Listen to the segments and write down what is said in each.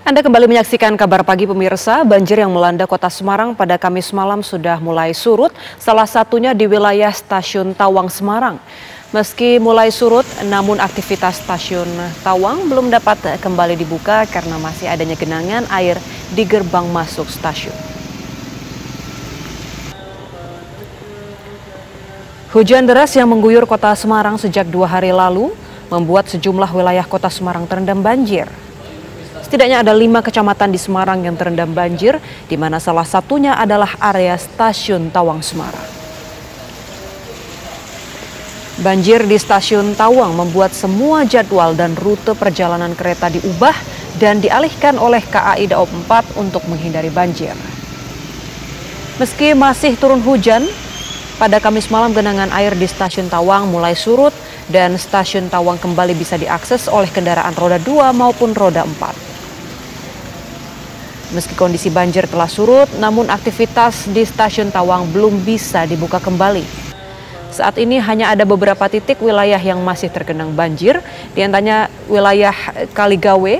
Anda kembali menyaksikan Kabar Pagi pemirsa. Banjir yang melanda kota Semarang pada Kamis malam sudah mulai surut, salah satunya di wilayah Stasiun Tawang, Semarang. Meski mulai surut, namun aktivitas Stasiun Tawang belum dapat kembali dibuka karena masih adanya genangan air di gerbang masuk stasiun. Hujan deras yang mengguyur kota Semarang sejak 2 hari lalu membuat sejumlah wilayah kota Semarang terendam banjir. Setidaknya ada 5 kecamatan di Semarang yang terendam banjir, di mana salah satunya adalah area Stasiun Tawang, Semarang. Banjir di Stasiun Tawang membuat semua jadwal dan rute perjalanan kereta diubah dan dialihkan oleh KAI Daob 4 untuk menghindari banjir. Meski masih turun hujan, pada Kamis malam genangan air di Stasiun Tawang mulai surut dan Stasiun Tawang kembali bisa diakses oleh kendaraan roda 2 maupun roda 4. Meski kondisi banjir telah surut, namun aktivitas di Stasiun Tawang belum bisa dibuka kembali. Saat ini hanya ada beberapa titik wilayah yang masih tergenang banjir, di antaranya wilayah Kaligawe,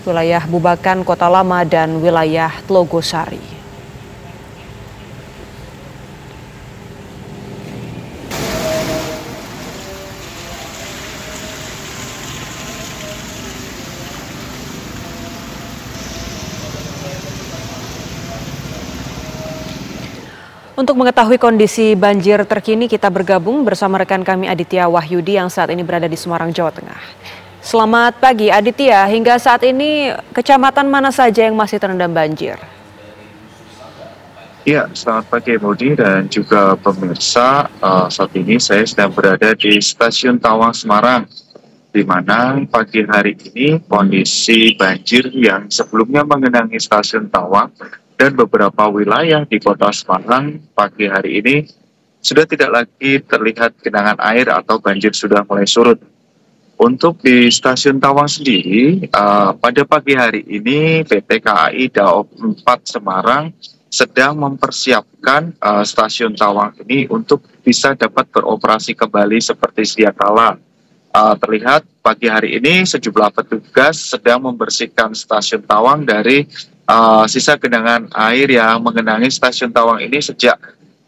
wilayah Bubakan, Kota Lama, dan wilayah Tlogosari. Untuk mengetahui kondisi banjir terkini, kita bergabung bersama rekan kami Aditya Wahyudi yang saat ini berada di Semarang, Jawa Tengah. Selamat pagi Aditya, hingga saat ini kecamatan mana saja yang masih terendam banjir? Ya, selamat pagi Budi dan juga pemirsa. Saat ini saya sedang berada di Stasiun Tawang, Semarang, di mana pagi hari ini kondisi banjir yang sebelumnya mengenangi Stasiun Tawang dan beberapa wilayah di kota Semarang pagi hari ini sudah tidak lagi terlihat genangan air atau banjir sudah mulai surut. Untuk di Stasiun Tawang sendiri, pada pagi hari ini PT KAI Daob 4 Semarang sedang mempersiapkan Stasiun Tawang ini untuk bisa dapat beroperasi kembali seperti sedia kala. Terlihat pagi hari ini sejumlah petugas sedang membersihkan Stasiun Tawang dari sisa genangan air yang mengenangi Stasiun Tawang ini sejak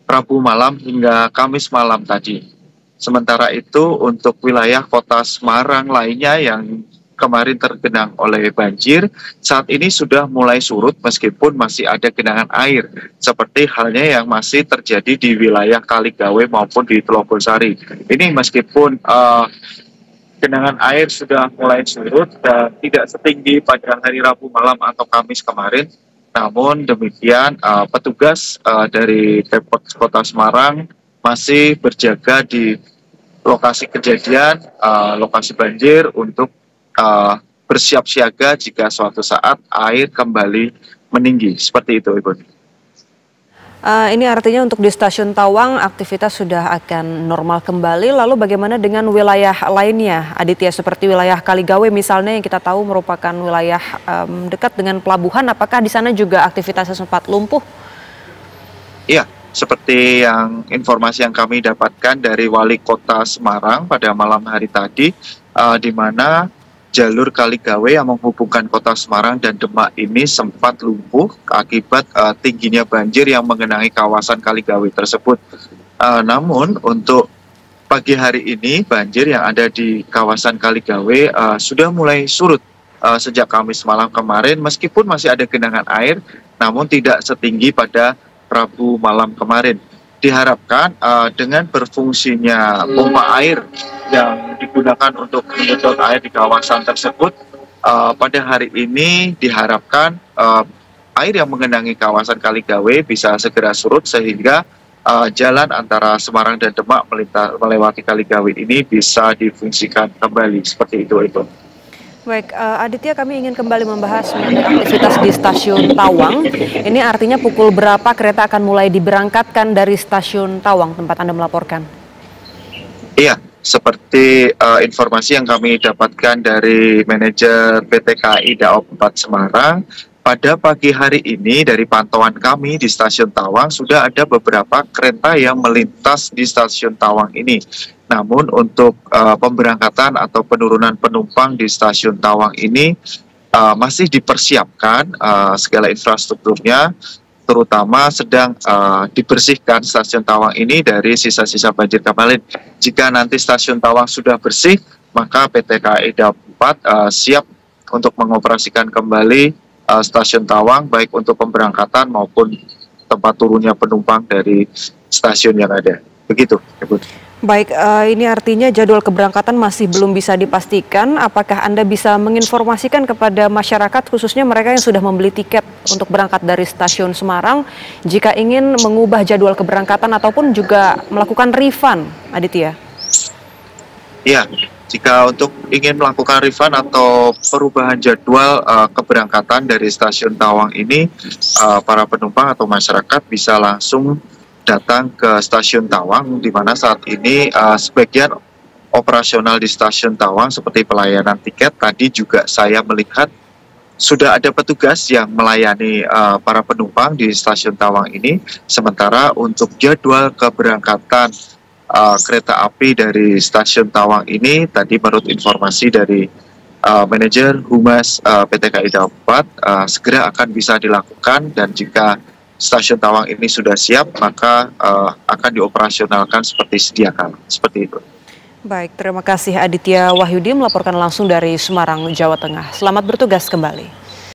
Rabu malam hingga Kamis malam tadi. Sementara itu untuk wilayah kota Semarang lainnya yang kemarin tergenang oleh banjir, saat ini sudah mulai surut meskipun masih ada genangan air, seperti halnya yang masih terjadi di wilayah Kaligawe maupun di Tlogosari. Ini meskipun genangan air sudah mulai surut dan tidak setinggi pada hari Rabu malam atau Kamis kemarin. Namun demikian petugas dari Pemkot Kota Semarang masih berjaga di lokasi kejadian, lokasi banjir untuk bersiap siaga jika suatu saat air kembali meninggi. Seperti itu, Ibu. Ini artinya untuk di Stasiun Tawang aktivitas sudah akan normal kembali. Lalu bagaimana dengan wilayah lainnya, Aditya, seperti wilayah Kaligawe misalnya yang kita tahu merupakan wilayah dekat dengan pelabuhan. Apakah di sana juga aktivitasnya sempat lumpuh? Iya, seperti yang informasi yang kami dapatkan dari Wali Kota Semarang pada malam hari tadi, di mana jalur Kaligawe yang menghubungkan kota Semarang dan Demak ini sempat lumpuh akibat tingginya banjir yang mengenangi kawasan Kaligawe tersebut. Namun untuk pagi hari ini banjir yang ada di kawasan Kaligawe sudah mulai surut sejak Kamis malam kemarin, meskipun masih ada genangan air namun tidak setinggi pada Rabu malam kemarin. Diharapkan dengan berfungsinya pompa air yang digunakan untuk menyedot air di kawasan tersebut, pada hari ini diharapkan air yang mengenangi kawasan Kaligawe bisa segera surut sehingga jalan antara Semarang dan Demak melewati Kaligawe ini bisa difungsikan kembali. Seperti itu. Baik, Aditya, kami ingin kembali membahas mengenai aktivitas di Stasiun Tawang. Ini artinya pukul berapa kereta akan mulai diberangkatkan dari Stasiun Tawang, tempat Anda melaporkan? Iya, seperti informasi yang kami dapatkan dari manajer PT KAI Daob 4 Semarang, pada pagi hari ini dari pantauan kami di Stasiun Tawang sudah ada beberapa kereta yang melintas di Stasiun Tawang ini. Namun untuk pemberangkatan atau penurunan penumpang di Stasiun Tawang ini masih dipersiapkan segala infrastrukturnya, terutama sedang dibersihkan stasiun Tawang ini dari sisa-sisa banjir kemarin. Jika nanti stasiun Tawang sudah bersih, maka PT KAI Daob 4 siap untuk mengoperasikan kembali stasiun Tawang, baik untuk pemberangkatan maupun tempat turunnya penumpang dari stasiun yang ada. Begitu, Ibu. Baik, ini artinya jadwal keberangkatan masih belum bisa dipastikan. Apakah Anda bisa menginformasikan kepada masyarakat, khususnya mereka yang sudah membeli tiket untuk berangkat dari stasiun Semarang, jika ingin mengubah jadwal keberangkatan ataupun juga melakukan refund, Aditya? Iya, jika untuk ingin melakukan refund atau perubahan jadwal keberangkatan dari stasiun Tawang ini, para penumpang atau masyarakat bisa langsung datang ke stasiun Tawang, di mana saat ini sebagian operasional di stasiun Tawang seperti pelayanan tiket, tadi juga saya melihat sudah ada petugas yang melayani para penumpang di stasiun Tawang ini. Sementara untuk jadwal keberangkatan kereta api dari stasiun Tawang ini, tadi menurut informasi dari manajer Humas PT KAI Daob 4, segera akan bisa dilakukan, dan jika stasiun Tawang ini sudah siap, maka akan dioperasionalkan seperti sedia kala. Seperti itu. Baik, terima kasih Aditya Wahyudi melaporkan langsung dari Semarang, Jawa Tengah. Selamat bertugas kembali.